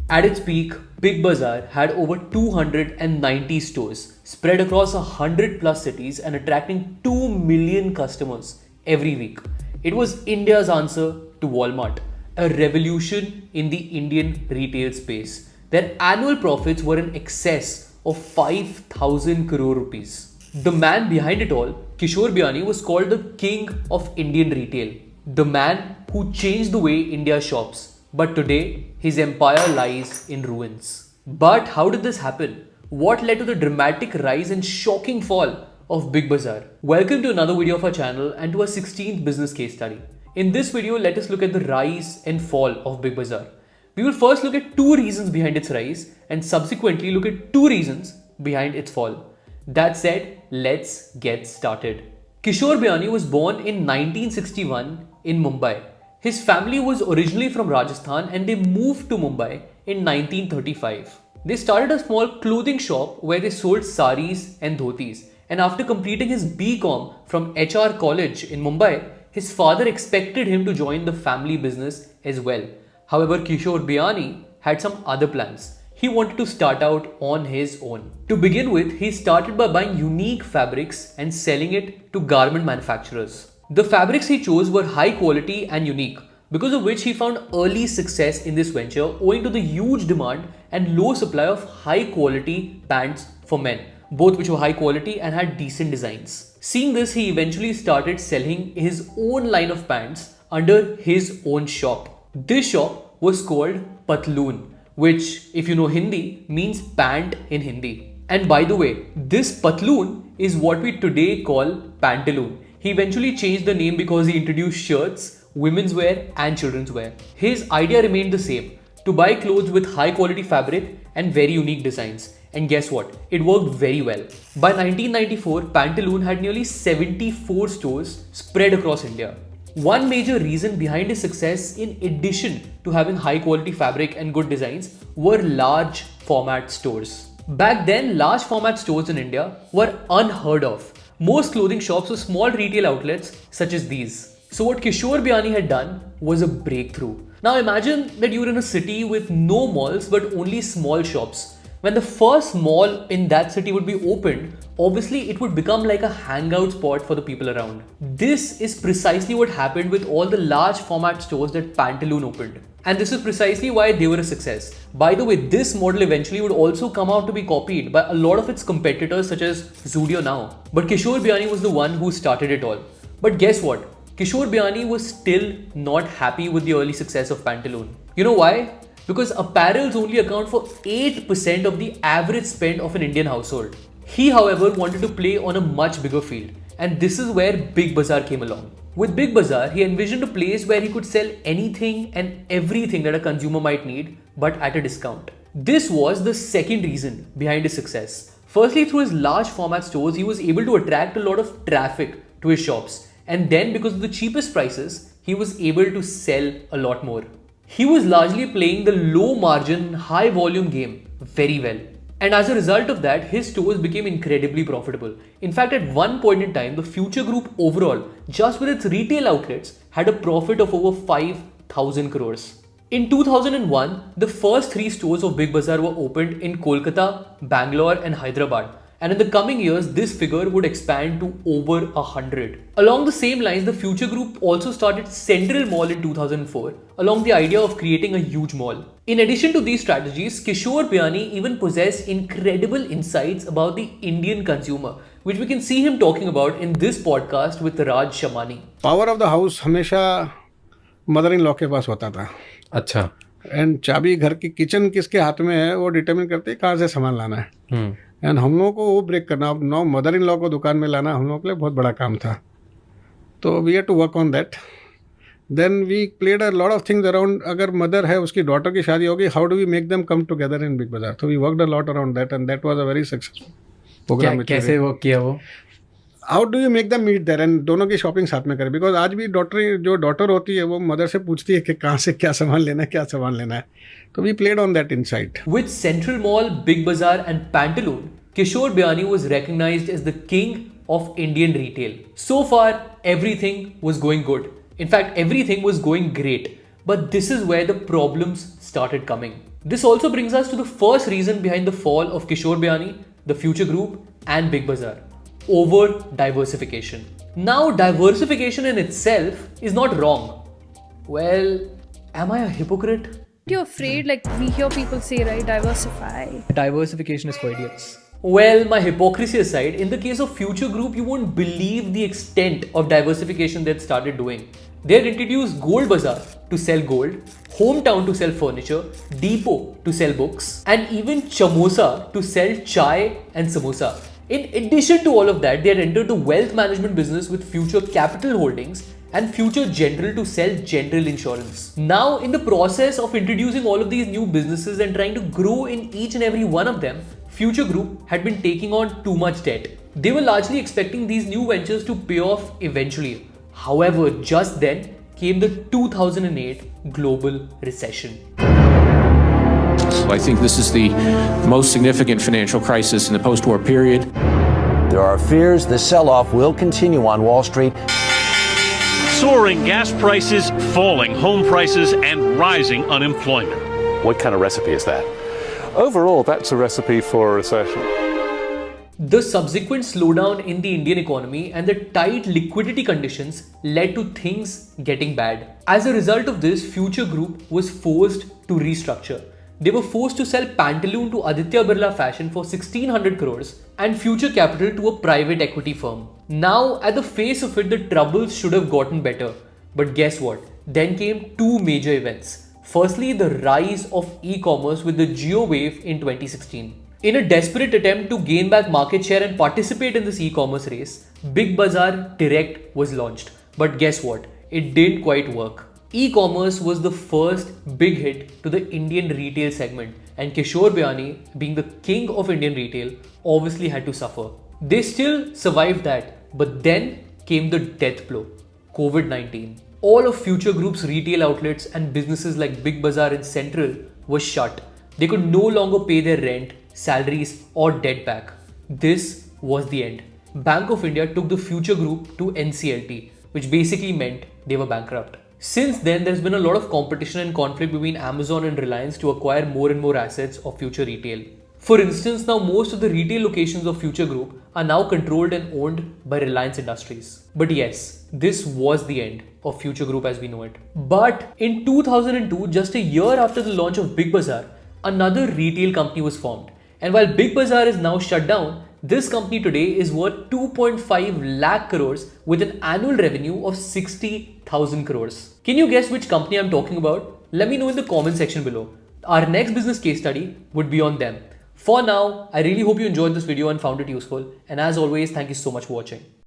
At its peak, Big Bazaar had over 290 stores spread across 100 plus cities and attracting 2 million customers every week. It was India's answer to Walmart, a revolution in the Indian retail space. Their annual profits were in excess of 5,000 crore rupees. The man behind it all, Kishore Biyani, was called the king of Indian retail, the man who changed the way India shops. But today, his empire lies in ruins. But how did this happen? What led to the dramatic rise and shocking fall of Big Bazaar? Welcome to another video of our channel and to our 16th business case study. In this video, let us look at the rise and fall of Big Bazaar. We will first look at two reasons behind its rise and subsequently look at two reasons behind its fall. That said, let's get started. Kishore Biyani was born in 1961 in Mumbai. His family was originally from Rajasthan and they moved to Mumbai in 1935. They started a small clothing shop where they sold saris and dhotis. And after completing his BCom from HR College in Mumbai, his father expected him to join the family business as well. However, Kishore Biyani had some other plans. He wanted to start out on his own. To begin with, he started by buying unique fabrics and selling it to garment manufacturers. The fabrics he chose were high quality and unique, because of which he found early success in this venture owing to the huge demand and low supply of high quality pants for men, both which were high quality and had decent designs. Seeing this, he eventually started selling his own line of pants under his own shop. This shop was called Patloon, which, if you know Hindi, means pant in Hindi. And by the way, this Patloon is what we today call pantaloon. He eventually changed the name because he introduced shirts, women's wear and children's wear. His idea remained the same, to buy clothes with high quality fabric and very unique designs. And guess what? It worked very well. By 1994, Pantaloon had nearly 74 stores spread across India. One major reason behind his success, in addition to having high quality fabric and good designs, were large format stores. Back then, large format stores in India were unheard of. Most clothing shops were small retail outlets such as these. So what Kishore Biyani had done was a breakthrough. Now imagine that you're in a city with no malls but only small shops. When the first mall in that city would be opened, obviously it would become like a hangout spot for the people around. This is precisely what happened with all the large format stores that Pantaloon opened. And this is precisely why they were a success. By the way, this model eventually would also come out to be copied by a lot of its competitors such as Zudio now. But Kishore Biyani was the one who started it all. But guess what? Kishore Biyani was still not happy with the early success of Pantaloon. You know why? Because apparels only account for 8% of the average spend of an Indian household. He, however, wanted to play on a much bigger field. And this is where Big Bazaar came along. With Big Bazaar, he envisioned a place where he could sell anything and everything that a consumer might need, but at a discount. This was the second reason behind his success. Firstly, through his large format stores, he was able to attract a lot of traffic to his shops. And then, because of the cheapest prices, he was able to sell a lot more. He was largely playing the low margin, high volume game very well. And as a result of that, his stores became incredibly profitable. In fact, at one point in time, the Future Group overall, just with its retail outlets, had a profit of over 5,000 crores. In 2001, the first 3 stores of Big Bazaar were opened in Kolkata, Bangalore and Hyderabad. And in the coming years, this figure would expand to over 100. Along the same lines, the Future Group also started Central Mall in 2004, along the idea of creating a huge mall. In addition to these strategies, Kishore Biyani even possessed incredible insights about the Indian consumer, which we can see him talking about in this podcast with Raj Shamani. Power of the house हमेशा mother in law के पास होता था. अच्छा. And चाबी घर की kitchen किसके हाथ में है वो डिटरमिन करते हैं कहाँ से सामान लाना है. एंड हम लोगों को वो ब्रेक करना, अब नो मदर इन लॉ को दुकान में लाना हम लोगों के लिए बहुत बड़ा काम था. तो we have to work on that. Then we played a lot of things around. अगर मदर है, उसकी डॉटर की शादी होगी, how do we make them come together in Big Bazaar. तो we worked a lot around that and that was a very successful program. कैसे work किया वो? How do you make them meet there and दोनों की shopping साथ में करें. Because आज भी डॉटर होती है वो मदर से पूछती है कि कहाँ से क्या सामान लेना है, क्या सामान लेना है. तो we played on that insight. With Central Mall, Big Bazaar and Pantaloon, Kishore Biyani was recognized as the king of Indian retail. So far, everything was going good. In fact, everything was going great. But this is where the problems started coming. This also brings us to the first reason behind the fall of Kishore Biyani, the Future Group, and Big Bazaar: over diversification. Now, diversification in itself is not wrong. Well, am I a hypocrite? You're afraid, like we hear people say, right? Diversify. Diversification is for idiots. Well, my hypocrisy aside, in the case of Future Group, you won't believe the extent of diversification they'd started doing. They had introduced Gold Bazaar to sell gold, Hometown to sell furniture, Depot to sell books, and even Chamosa to sell chai and samosa. In addition to all of that, they had entered the wealth management business with Future Capital Holdings and Future General to sell general insurance. Now, in the process of introducing all of these new businesses and trying to grow in each and every one of them, Future Group had been taking on too much debt. They were largely expecting these new ventures to pay off eventually. However, just then came the 2008 global recession. I think this is the most significant financial crisis in the post-war period. There are fears the sell-off will continue on Wall Street. Soaring gas prices, falling home prices, and rising unemployment. What kind of recipe is that? Overall, that's a recipe for a recession. The subsequent slowdown in the Indian economy and the tight liquidity conditions led to things getting bad. As a result of this, Future Group was forced to restructure. They were forced to sell Pantaloon to Aditya Birla Fashion for 1600 crores and Future Capital to a private equity firm. Now, at the face of it, the troubles should have gotten better. But guess what? Then came two major events. Firstly, the rise of e-commerce with the Jio wave in 2016. In a desperate attempt to gain back market share and participate in this e-commerce race, Big Bazaar Direct was launched. But guess what? It didn't quite work. E-commerce was the first big hit to the Indian retail segment, and Kishore Biyani, being the king of Indian retail, obviously had to suffer. They still survived that, but then came the death blow: COVID-19. All of Future Group's retail outlets and businesses like Big Bazaar and Central were shut. They could no longer pay their rent, salaries, or debt back. This was the end. Bank of India took the Future Group to NCLT, which basically meant they were bankrupt. Since then, there's been a lot of competition and conflict between Amazon and Reliance to acquire more and more assets of Future Retail. For instance, now most of the retail locations of Future Group are now controlled and owned by Reliance Industries. But yes, this was the end of Future Group as we know it. But in 2002, just a year after the launch of Big Bazaar, another retail company was formed. And while Big Bazaar is now shut down, this company today is worth 2.5 lakh crores with an annual revenue of 60,000 crores. Can you guess which company I'm talking about? Let me know in the comment section below. Our next business case study would be on them. For now, I really hope you enjoyed this video and found it useful. And as always, thank you so much for watching.